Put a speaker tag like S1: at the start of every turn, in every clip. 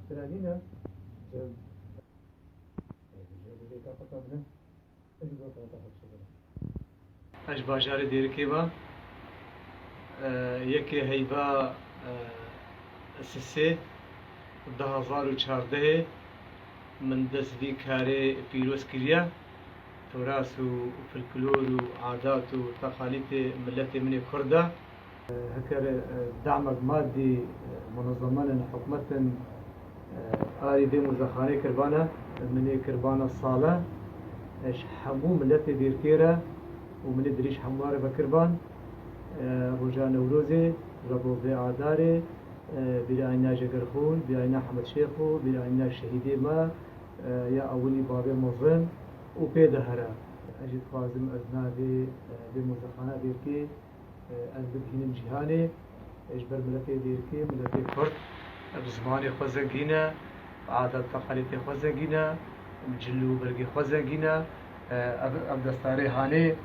S1: ترانينا اش باجار دیرکی با یکی هیوا سسه 2014 من دست وی کاره پیروز کریا تراث و فلکلور و عادات و تقالید ملت من کرده هكر دعم مادي منظمان حكومة آري دي مزخاني كربانة من كربانة الصالة اش حمو ملت ديركيرا ومن دريش حموار بكربان رجا نوروزي ربو بعداري براينا جگرخون براينا حمد شيخو براينا شهيدي ما يا أولي بابي مظلم وبيده هرا أجد قازم أزنابي بمزخانة ديركي أزبكين جهاني إجبر ملتي ديركي ملتي كرد بزماني خوزنجينا عادات تقاليد خوزنجينا مجلو برقي خوزنجينا أبدستاري هاني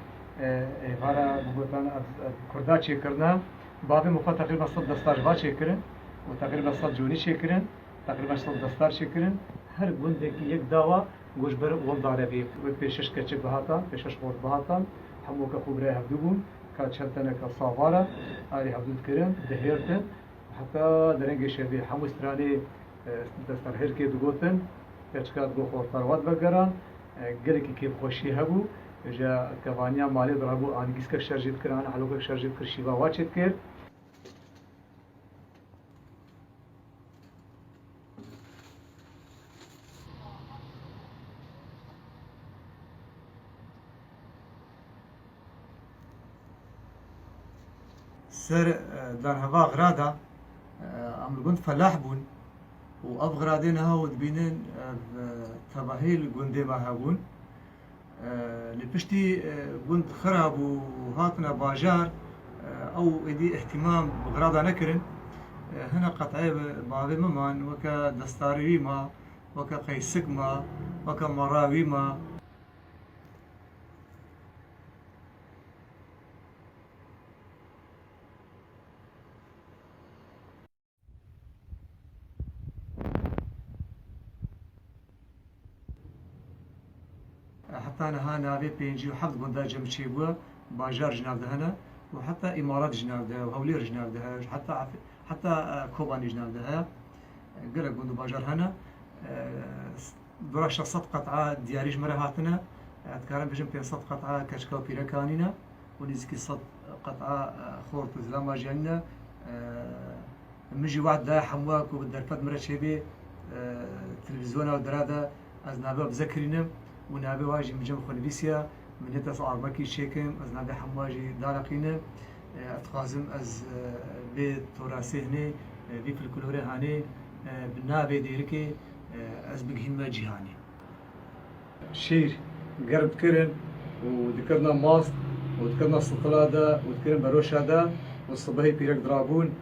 S1: هارا بقولتان كردا شكرنا بابي مخا تقريبا 100 دستار با شكرن وتقريبا 100 جوني شكرن تقريبا 100 دستار شكرن هر گوندك يك داوا گوشبر وم داره بي بيشش كچ بهاتا بيشش خور بهاتا همو كخبره هبدوبون كاتشتنا كصافارة آري هبدود كرن دهيرتن حتى درنگ شبي همو استراني دستار هركي دگوتن كچكات گو خورتاروات بگران گلکی كيف خوشي هبو جا كوانيا مالي ضربو انگيسك شرجيت كران علوك شرجيت كر شيبا واتشت كر سر دار هوا غرادا عمل قند فلاح بون وأب غرادين هاو دبينن تباهيل قندي ما هاون لبشتي قند خراب وهاتنا باجار أو إدي اهتمام بغرادا نكرن هنا قطعي بابي ممان وكا دستاري ما وكا قيسك ما وكا مراوي ما حتى أنا هنا في بينجي وحفظ بندا جمشي بوا باجار جناب دهنا وحتى إمارات جناب ده وهولير جناب ده حتى كوباني جناب ده قرق بندو باجار هنا برا شخصات قطعة دياريج مرة هاتنا أتكلم بجم بين صد قطعة كشكاو بيركانينا ونزكي صد قطعة خورت وزلام جانا مجي واحد ده حمواك وبالدرفات مرة شبه تلفزيون أو درادة از نابه بذكرينم ونابه واجي مجمع خلبيسيا من هتا صار مكي شيكم از نابه حمواجي دارقينم اتخازم از بيت تراثي هني بي في الكلوري هاني بالنابه ديركي از بقهما جهاني شير قرب كرن وذكرنا ماست وذكرنا السطلادة وذكرنا بروشادة والصباحي بيرك درابون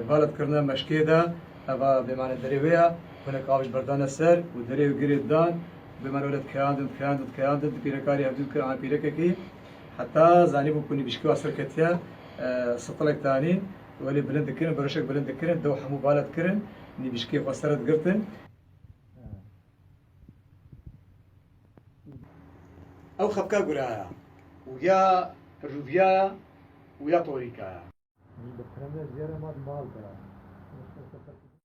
S1: بالد كرنا مشكيدا أبا بمعنى دريوية هناك عاوش بردان السر ودريو قريد دان بمعنى ولد كياندد بيركاري هبدو كر عن بيرككي حتى زاني بكوني بشكوا أسر كتيا سطلك تاني ولي بلند كرن بروشك بلند كرن دو حمو بالد كرن ني بشكي وسرت قرتن أو خبكا قرايا ويا روفيا ويا طوريكا. بس خلنا زيارة ما مال